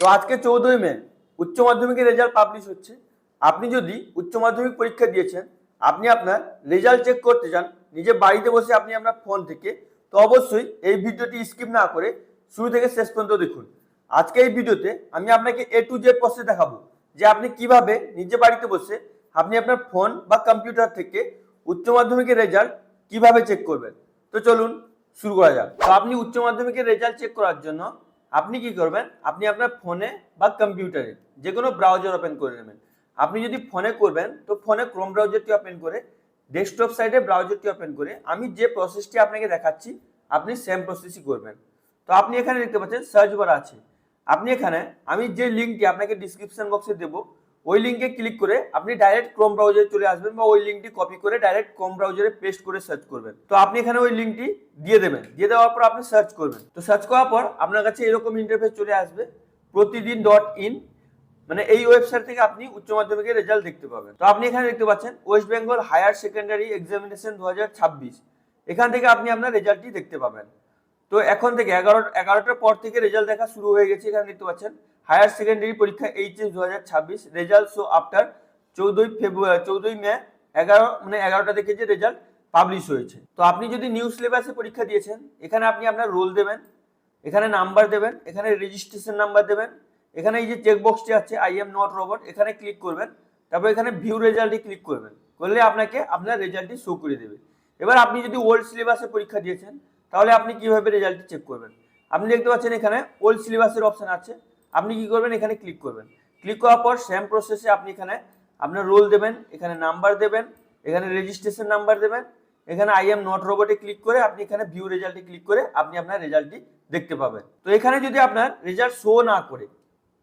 তো আজকে 14ই মে উচ্চ মাধ্যমিকের রেজাল্ট পাবলিশ হচ্ছে। আপনি যদি উচ্চ মাধ্যমিক পরীক্ষা দিয়েছেন, আপনি আপনার রেজাল্ট চেক করতে চান নিজে বাড়িতে বসে আপনি আপনার ফোন থেকে, তো অবশ্যই এই ভিডিওটি স্কিপ না করে শুরু থেকে শেষ পর্যন্ত দেখুন। আজকে এই ভিডিওতে আমি আপনাকে A to Z প্রসেস দেখাবো যে আপনি কিভাবে নিজে বাড়িতে বসে আপনি আপনার ফোন বা কম্পিউটার থেকে উচ্চ মাধ্যমিকের রেজাল্ট কিভাবে চেক করবেন। তো চলুন শুরু করা যাক। তো আপনি উচ্চ মাধ্যমিকের রেজাল্ট চেক করার জন্য আপনি কি করবেন, আপনি আপনার ফোনে বা কম্পিউটারে যে কোনো ব্রাউজার ওপেন করে নেবেন। আপনি যদি ফোনে করবেন তো ফোনে ক্রোম ব্রাউজারটি ওপেন করে ডেস্কটপ সাইডে ব্রাউজারটি ওপেন করে আমি যে প্রসেসটি আপনাকে দেখাচ্ছি আপনি সেম প্রসেসই করবেন। তো আপনি এখানে দেখতে পাচ্ছেন সার্চ বার আছে। আপনি এখানে আমি যে লিঙ্কটি আপনাকে ডিসক্রিপশন বক্সে দেবো ওই লিঙ্কে ক্লিক করে আপনি ডাইরেক্ট ক্রোম ব্রাউজারে চলে আসবেন বা ওই লিঙ্কটি কপি করে ডাইরেক্ট ক্রোম ব্রাউজারে পেস্ট করে সার্চ করবেন। তো আপনি এখানে ওই লিঙ্কটি দিয়ে দেবেন, দিয়ে দেওয়ার পর আপনি সার্চ করবেন। তো সার্চ করার পর আপনার কাছে এরকম ইন্টারফেস চলে আসবে প্রতিদিন.in, মানে এই ওয়েবসাইট থেকে আপনি উচ্চ মাধ্যমিকের রেজাল্ট দেখতে পাবেন। তো আপনি এখানে দেখতে পাচ্ছেন West Bengal higher secondary examination 2026, এখান থেকে আপনি আপনার রেজাল্টটি দেখতে পাবেন। তো এখন থেকে 11টার পর থেকে রেজাল্ট দেখা শুরু হয়ে গেছে। এখানে দেখতে পাচ্ছেন হায়ার সেকেন্ডারি পরীক্ষা এইচএস 2026 রেজাল্ট শো আফটার 14ই মে 11টা থেকে যে রেজাল্ট পাবলিশ হয়েছে। তো আপনি যদি নিউ সিলেবাসে পরীক্ষা দিয়েছেন, এখানে আপনি আপনার রোল দেবেন, এখানে নাম্বার দেবেন, এখানে রেজিস্ট্রেশন নাম্বার দেবেন, এখানে এই যে চেক বক্সটি আছে আই এম নট রোবট, এখানে ক্লিক করবেন, তারপর এখানে ভিউ রেজাল্টে ক্লিক করবেন, করলে আপনাকে আপনার রেজাল্টটি শো করে দেবে। এবার আপনি যদি ওল্ড সিলেবাসে পরীক্ষা দিয়েছেন তাহলে আপনি কিভাবে রেজাল্টটি চেক করবেন। আপনি দেখতে পাচ্ছেন এখানে ওল্ড সিলেবাসের অপশন আছে, আপনি কি করবেন এখানে ক্লিক করবেন। ক্লিক করার পর সেম প্রসেসে আপনি এখানে আপনার রোল দেবেন, এখানে নাম্বার দেবেন, এখানে রেজিস্ট্রেশন নাম্বার দেবেন, এখানে আই এম নট রোবটে ক্লিক করে আপনি এখানে ভিউ রেজাল্টে ক্লিক করে আপনি আপনার রেজাল্টটি দেখতে পাবেন। তো এখানে যদি আপনার রেজাল্ট শো না করে,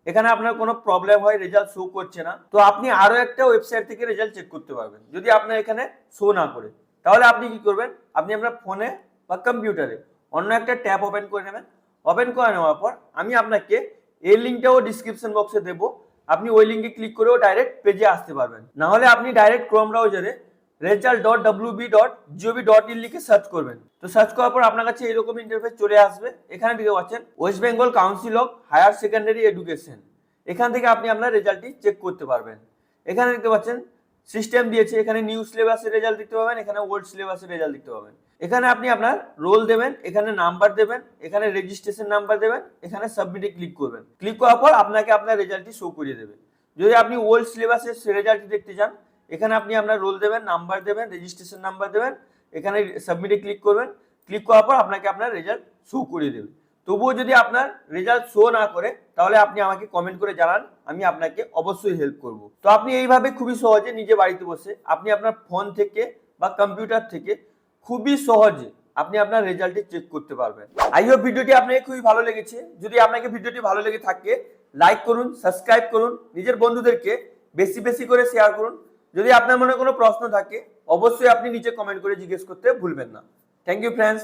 এখানে আপনার কোনো প্রবলেম হয় রেজাল্ট শো করছে না, তো আপনি আরো একটা ওয়েবসাইট থেকে রেজাল্ট চেক করতে পারবেন। যদি আপনার এখানে শো না করে তাহলে আপনি কি করবেন, আপনি আপনার ফোনে বা কম্পিউটারে অন্য একটা ট্যাব ওপেন করে নেবেন। ওপেন করে নেওয়ার পর আমি আপনাকে এই লিঙ্কটাও ডিসক্রিপশন বক্সে দেবো, আপনি ওই লিঙ্কে ক্লিক করেও ডাইরেক্ট পেজে আসতে পারবেন। না হলে আপনি ডাইরেক্ট ক্রোম ব্রাউজারে result.wb.gov.in লিখে সার্চ করবেন। তো সার্চ করার পর আপনার কাছে এরকম ইন্টারফেস চলে আসবে। এখানে দেখতে পাচ্ছেন West Bengal council of higher secondary education, এখান থেকে আপনি আপনার রেজাল্টটি চেক করতে পারবেন। এখানে দেখতে পাচ্ছেন সিস্টেম দিয়েছে, এখানে নিউ সিলেবাসের রেজাল্ট দেখতে পাবেন, এখানে ওল্ড সিলেবাসের রেজাল্ট দেখতে পাবেন। এখানে আপনি আপনার রোল দেবেন, এখানে নাম্বার দেবেন, এখানে রেজিস্ট্রেশন নাম্বার দেবেন, এখানে সাবমিটে ক্লিক করবেন। ক্লিক করার পর আপনাকে আপনার রেজাল্টটি শো করিয়ে দেবে। যদি আপনি ওল্ড সিলেবাসের রেজাল্টটি দেখতে চান, এখানে আপনি আপনার রোল দেবেন, নাম্বার দেবেন, রেজিস্ট্রেশন নাম্বার দেবেন, এখানে সাবমিটে ক্লিক করবেন। ক্লিক করার পর আপনাকে আপনার রেজাল্ট শো করিয়ে দেবে। তবুও যদি আপনার রেজাল্ট শো না করে তাহলে আপনি আমাকে কমেন্ট করে জানান, আমি আপনাকে অবশ্যই হেল্প করব। তো আপনি এইভাবে খুবই সহজে নিজে বাড়িতে বসে আপনি আপনার ফোন থেকে বা কম্পিউটার থেকে খুবই সহজে আপনি আপনার রেজাল্টটি চেক করতে পারবেন। আই হোপ ভিডিওটি আপনাকে খুবই ভালো লেগেছে। যদি আপনাকে ভিডিওটি ভালো লেগে থাকে লাইক করুন, সাবস্ক্রাইব করুন, নিজের বন্ধুদেরকে বেশি বেশি করে শেয়ার করুন। যদি আপনার মনে কোনো প্রশ্ন থাকে অবশ্যই আপনি নিচে কমেন্ট করে জিজ্ঞেস করতে ভুলবেন না। Thank you friends.